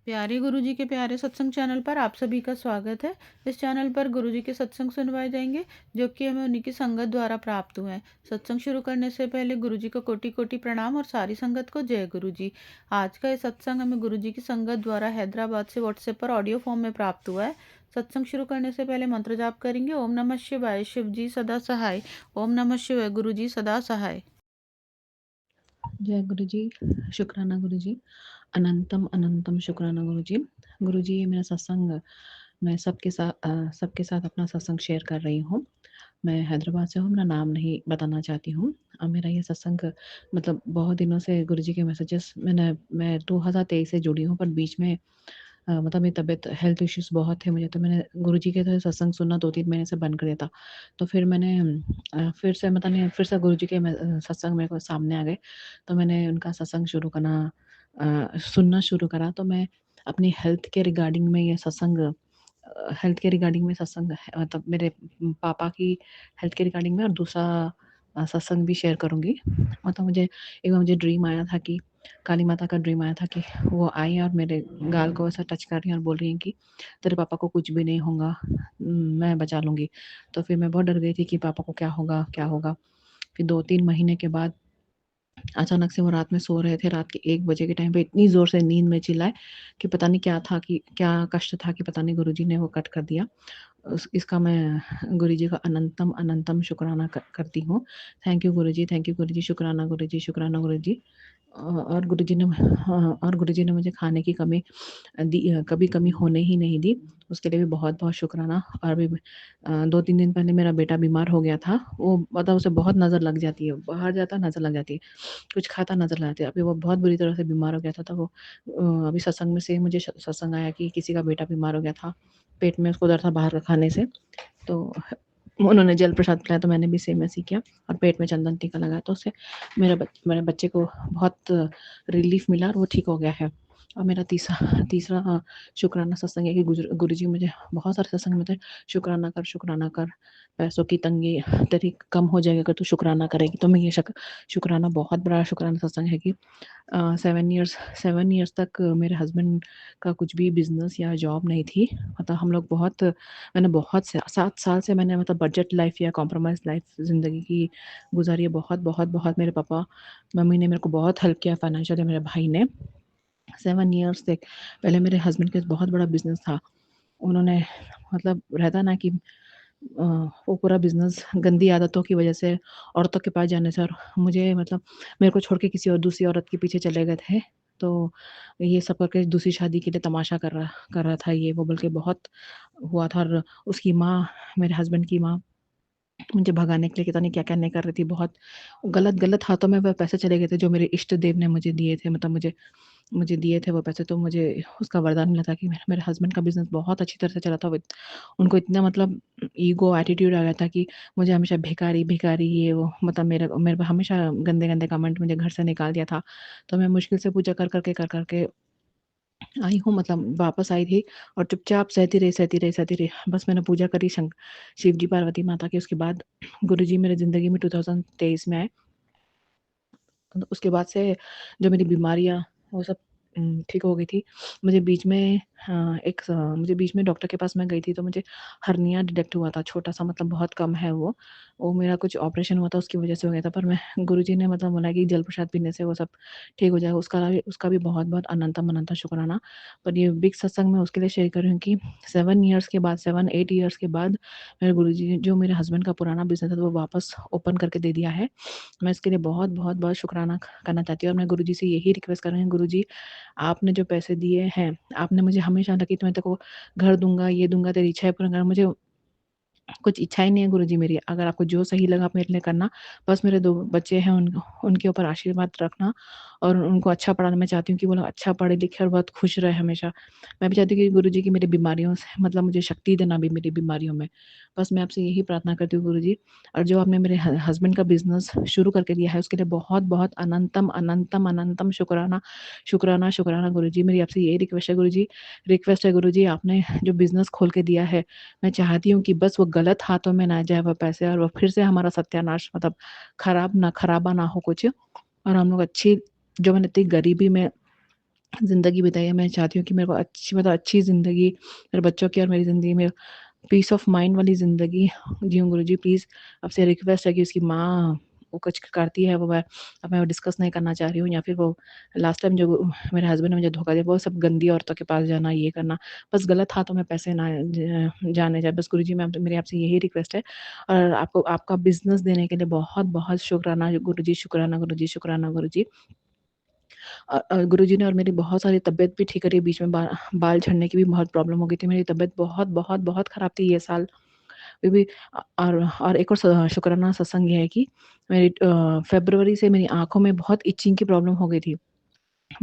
प्यारे गुरुजी के प्यारे सत्संग चैनल पर आप सभी का स्वागत है। इस चैनल पर गुरुजी के सत्संग सुनवाए जाएंगे जो कि हमें उन्हीं की संगत द्वारा प्राप्त हुए हैं। सत्संग शुरू करने से पहले गुरुजी को कोटि कोटि प्रणाम और सारी संगत को जय गुरुजी। आज का ये सत्संग हमें गुरुजी की संगत द्वारा हैदराबाद से व्हाट्सएप पर ऑडियो फॉर्म में प्राप्त हुआ है। सत्संग शुरू करने से पहले मंत्र जाप करेंगे। ओम नमः शिवाय, शिव जी सदा सहाय। ओम नमः शिवाय, गुरु जी सदा सहाय। जय गुरु जी। शुक्राना गुरु जी। अनंतम अनंतम शुक्राना गुरु जी। गुरु जी, ये मेरा सत्संग मैं सबके साथ अपना सत्संग शेयर कर रही हूँ। मैं हैदराबाद से हूँ, मेरा नाम नहीं बताना चाहती हूँ। मेरा ये सत्संग मतलब बहुत दिनों से गुरु जी के मैसेजेस मैं 2023 से जुड़ी हूँ, पर बीच में मतलब मेरी तबीयत हेल्थ इश्यूज़ बहुत थे मुझे, तो मैंने गुरुजी के तो सत्संग सुनना 2-3 महीने से बंद कर दिया था। तो फिर मैंने फिर से पता नहीं फिर से गुरुजी के सत्संग मेरे को सामने आ गए, तो मैंने उनका सत्संग शुरू करना सुनना शुरू करा। तो मैं अपनी हेल्थ के रिगार्डिंग में ये सत्संग हेल्थ के रिगार्डिंग में सत्संग है, मतलब मेरे पापा की हेल्थ के रिगार्डिंग में, और दूसरा सत्संग भी शेयर करूँगी। मतलब एक बार मुझे ड्रीम आया था कि काली माता का ड्रीम आया था कि वो आई और मेरे गाल को ऐसा टच कर रही हैं और बोल रही हैं कि तेरे पापा को कुछ भी नहीं होगा, मैं बचा लूँगी। तो फिर मैं बहुत डर गई थी कि पापा को क्या होगा, क्या होगा? फिर 2-3 महीने के बाद अचानक से वो रात में सो रहे थे, रात के 1 बजे के टाइम पे इतनी ज़ोर से नींद में चिल्लाए कि पता नहीं क्या था, कि क्या कष्ट था, कि पता नहीं गुरुजी ने वो कट कर दिया। इसका मैं गुरुजी का अनंतम अनंतम शुक्राना करती हूँ। थैंक यू गुरुजी, थैंक यू गुरुजी, शुक्राना गुरुजी, शुक्राना गुरुजी। और गुरुजी ने हाँ, और गुरुजी ने मुझे खाने की कभी कमी होने ही नहीं दी। उसके लिए भी बहुत-बहुत शुक्राना। और अभी 2-3 दिन पहले मेरा बेटा बीमार हो गया था। वो मतलब उसे बहुत नज़र लग जाती है, बाहर जाता है नज़र लग जाती है, कुछ खाता नज़र लग जाती है। अभी वो बहुत बुरी तरह से बीमार हो गया था, तो वो अभी सत्संग में से मुझे सत्संग आया कि किसी का बेटा बीमार हो गया था, पेट में उसको दर्द था बाहर का खाने से। तो उन्होंने जल प्रसाद पिलाया, तो मैंने भी सेम ऐसे ही किया और पेट में चंदन टीका लगाया, तो उससे मेरे बच्चे को बहुत रिलीफ मिला और वो ठीक हो गया है। और मेरा तीसरा तीसरा शुक्राना सत्संग है कि गुरुजी मुझे बहुत सारे सत्संग में थे, शुक्राना कर, पैसों की तंगी तेरी कम हो जाएगी अगर तू शुक्राना करेगी। तो मैं ये शुक्राना बहुत बड़ा शुक्राना सत्संग है कि 7 इयर्स तक मेरे हस्बैंड का कुछ भी बिज़नेस या जॉब नहीं थी। मतलब हम लोग मैंने बहुत से 7 साल से मैंने मतलब बजट लाइफ़ या कॉम्प्रोमाइज़ लाइफ़ ज़िंदगी की गुज़ारी है। बहुत मेरे पापा, मम्मी ने मेरे को बहुत हेल्प किया फाइनेंशियली, मेरे भाई ने। 7 इयर्स से पहले मेरे हस्बैंड का बहुत बड़ा बिज़नेस था। उन्होंने मतलब रहता ना कि वो पूरा बिज़नेस गंदी आदतों की वज़ह से, औरतों के पास जाने से, और मुझे मतलब मेरे को छोड़ के किसी और दूसरी औरत के पीछे चले गए थे। तो ये सब करके दूसरी शादी के लिए तमाशा कर रहा था ये वो, बल्कि बहुत हुआ था। और उसकी माँ, मेरे हस्बैंड की माँ मुझे भगाने के लिए पता नहीं क्या-क्या नहीं कर रही थी। बहुत गलत हाथों में वो पैसे चले गए थे जो मेरे इष्ट देव ने मुझे दिए थे। मतलब मुझे दिए थे वो पैसे, तो मुझे उसका वरदान मिला था कि मेरे मेरे हस्बैंड का बिज़नेस बहुत अच्छी तरह से चला था। उनको इतना मतलब ईगो एटीट्यूड आ गया था कि मुझे हमेशा भिखारी, भिखारी ये वो, मतलब मेरे पे हमेशा गंदे-गंदे कमेंट, मुझे घर से निकाल दिया था। तो मैं मुश्किल से पूजा कर कर के आई हूँ, मतलब वापस आई थी और चुपचाप सहती रही। बस मैंने पूजा करी शिव जी, पार्वती माता की। उसके बाद गुरुजी मेरे ज़िंदगी में 2023 में आए। तो उसके बाद से जो मेरी बीमारियाँ वो सब ठीक हो गई थी। मुझे बीच में डॉक्टर के पास मैं गई थी, तो मुझे हर्निया डिटेक्ट हुआ था, छोटा-सा, मतलब बहुत कम है वो। वो मेरा कुछ ऑपरेशन हुआ था उसकी वज़ह से हो गया था, पर मैं गुरुजी ने मतलब बोला कि जल प्रसाद पीने से वो सब ठीक हो जाएगा। उसका भी बहुत-बहुत अनंतम शुक्राना। पर ये बिग सत्संग मैं उसके लिए शेयर कर रही हूँ कि 7 इयर्स के बाद मेरे गुरुजी ने जो मेरे हस्बैंड का पुराना बिज़नेस था वो वापस ओपन करके दे दिया है। मैं इसके लिए बहुत शुक्राना करना चाहती हूँ और मैं गुरुजी से यही रिक्वेस्ट कर रही हूँ, गुरुजी आपने जो पैसे दिए हैं, आपने मुझे हमेशा कहा कि मैं तेरे को घर दूँगा, ये दूँगा, तेरी इच्छाएँ पूरी करूँगा। मुझे कुछ इच्छा ही नहीं है गुरुजी मेरी, अगर आपको जो सही लगा आप मेरे लिए करना। बस मेरे 2 बच्चे हैं, उनके ऊपर आशीर्वाद रखना और उनको अच्छा पढ़ाना। मैं चाहती हूँ कि वो लोग अच्छा पढ़े-लिखे और बहुत खुश रहे हमेशा। मैं भी चाहती हूँ कि गुरुजी की मेरी बीमारियों से मतलब मुझे शक्ति देना भी मेरी बीमारियों में। बस मैं आपसे यही प्रार्थना करती हूँ गुरुजी। और जो आपने मेरे हस्बैंड का बिज़नेस शुरू करके दिया है उसके लिए बहुत-बहुत अनंतम शुक्राना गुरुजी। मेरी आपसे यही रिक्वेस्ट है गुरुजी, आपने जो बिज़नेस खोल के दिया है, मैं चाहती हूँ कि बस वो गलत हाथों में ना जाए वो पैसे, और वो फिर से हमारा सत्यानाश, मतलब खराबा ना हो कुछ, और हम लोग अच्छी, जो मैंने इतनी गरीबी में ज़िंदगी बिताई है। मैं चाहती हूँ कि मेरे को अच्छी मतलब अच्छी ज़िंदगी मेरे बच्चों की और मेरी ज़िंदगी में पीस ऑफ माइंड वाली ज़िंदगी जिऊँ गुरुजी प्लीज़। आपसे रिक्वेस्ट है कि उसकी माँ वो कुछ करती है वो मैं अब मैं वो डिस्कस नहीं करना चाह रही हूँ, या फिर वो लास्ट टाइम जो मेरे हस्बैंड ने मुझे धोखा दिया वो सब गंदी औरतों के पास जाना, ये करना, बस गलत हाथों में पैसे ना जाने जाए। बस गुरुजी मैं मेरी आपसे यही रिक्वेस्ट है। और आपको आपका बिज़नेस देने के लिए बहुत-बहुत शुक्राना गुरुजी, शुक्राना गुरुजी, शुक्राना गुरुजी। गुरुजी ने और मेरी बहुत सारी तबीयत भी ठीक करी है, बीच में बाल झड़ने की भी बहुत प्रॉब्लम हो गई थी। मेरी तबीयत बहुत ख़राब थी ये साल। फिर भी और एक और शुक्राना सत्संग ये है कि मेरी फ़रवरी से मेरी आँखों में बहुत इचिंग की प्रॉब्लम हो गई थी।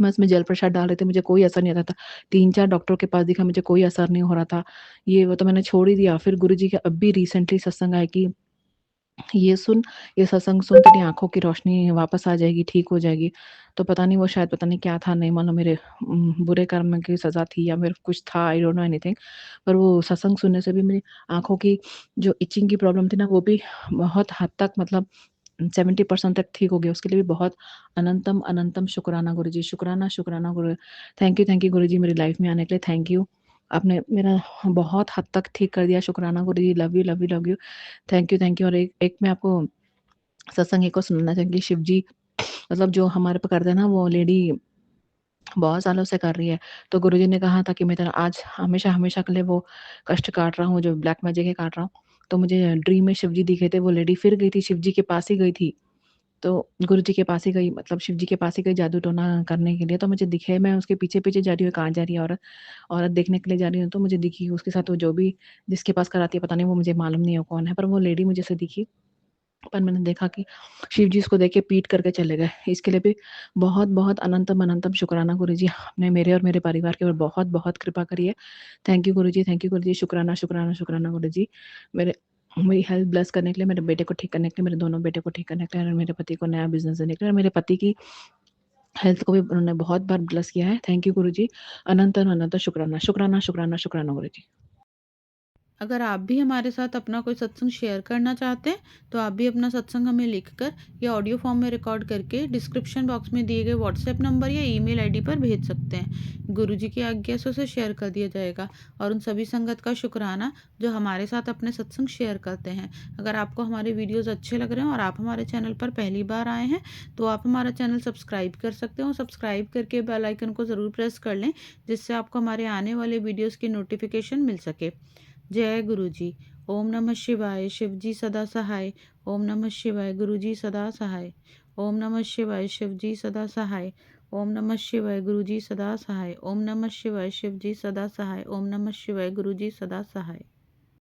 मैं उसमें जल प्रसाद डाल रही थी, मुझे कोई असर नहीं आता था। 3-4 डॉक्टरों के पास दिखा, मुझे कोई असर नहीं हो रहा था। ये वो तो मैंने छोड़ ही दिया। फिर गुरुजी के अब भी रिसेंटली सत्संग आया कि ये सुन, ये सत्संग सुन, तेरी आँखों की रोशनी वापस आ जाएगी, ठीक हो जाएगी। तो पता नहीं वो शायद पता नहीं क्या था, नहीं मालूम मेरे बुरे कर्म की सज़ा थी या फिर कुछ था, आई डोंट नो एनीथिंग। पर वो सत्संग सुनने से भी मेरी आँखों की जो इचिंग की प्रॉब्लम थी ना, वो भी बहुत हद तक मतलब 70% तक ठीक हो गया। उसके लिए भी बहुत अनंतम, अनंतम शुक्राना गुरुजी, शुक्राना, शुक्राना गुरु। थैंक यू गुरुजी मेरी लाइफ़ में आने के लिए, थैंक यू। आपने मेरा बहुत हद तक ठीक कर दिया, शुक्राना गुरुजी, love you, love you, love you. Thank you और एक एक मैं आपको सत्संग एक और सुनाना चाहूँगी। शिव जी मतलब जो हमारे पे करते हैं ना, वो लेडी बहुत सालों से कर रही है। तो गुरुजी ने कहा था कि मैं तेरा आज हमेशा के लिए वो कष्ट काट रहा हूँ, जो ब्लैक मैजिक है काट रहा हूँ। तो मुझे ड्रीम में शिव जी दिखे थे, वो लेडी फिर गई थी, शिव जी के पास ही गई थी। तो गुरुजी के पास ही गई, मतलब शिव जी के पास ही गई जादू टोना करने के लिए। तो मुझे दिखे, मैं उसके पीछे-पीछे जा रही हूँ, कहाँ जा रही है औरत। औरत देखने के लिए जा रही हूँ, तो मुझे दिखी, उसके साथ वो जो भी जिसके पास कराती है, पता नहीं वो मुझे मालूम नहीं है वो कौन है, पर वो लेडी मुझे ऐसे दिखी। पर मैंने देखा कि शिव जी उसको देख के पीट करके चले गए। इसके लिए भी बहुत-बहुत अनंतम अनंतम शुक्राना गुरुजी, आपने मेरे और मेरे परिवार के ऊपर बहुत-बहुत कृपा करी है। थैंक यू गुरुजी, शुक्राना, शुक्राना, शुक्राना गुरुजी। मेरे मेरी हेल्थ ब्लेस करने के लिए, मेरे बेटे को ठीक करने के लिए, मेरे दोनों बेटे को ठीक करने के लिए और मेरे पति को नया बिज़नेस देने के लिए और मेरे पति की हेल्थ को भी उन्होंने बहुत बार ब्लेस किया है। थैंक यू गुरुजी। अनंत अनंत शुक्राना, शुक्राना, शुक्राना, शुक्राना गुरुजी। अगर आप भी हमारे साथ अपना कोई सत्संग शेयर करना चाहते हैं, तो आप भी अपना सत्संग हमें लिखकर या ऑडियो फॉर्म में रिकॉर्ड करके डिस्क्रिप्शन बॉक्स में दिए गए व्हाट्सएप नंबर या ईमेल आईडी पर भेज सकते हैं। गुरुजी की आज्ञा से उसे शेयर कर दिया जाएगा। और उन सभी संगत का शुक्राना जो हमारे साथ अपने सत्संग शेयर करते हैं। अगर आपको हमारे वीडियोज़ अच्छे लग रहे हैं और आप हमारे चैनल पर पहली बार आए हैं, तो आप हमारा चैनल सब्सक्राइब कर सकते हो। सब्सक्राइब करके बेल आइकन को ज़रूर प्रेस कर लें, जिससे आपको हमारे आने वाले वीडियोज़ की नोटिफिकेशन मिल सके। जय गुरु जी। ओम नमः शिवाय। शिव जी सदा सहाय। ओम नमः शिवाय। गुरु जी सदा सहाय। ओम नमः शिवाय। शिव जी सदा सहाय। ओम नमः शिवाय। गुरु जी सदा सहाय। ओम नमः शिवाय। शिव जी सदा सहाय। ओम नमः शिवाय। गुरु जी सदा सहाय।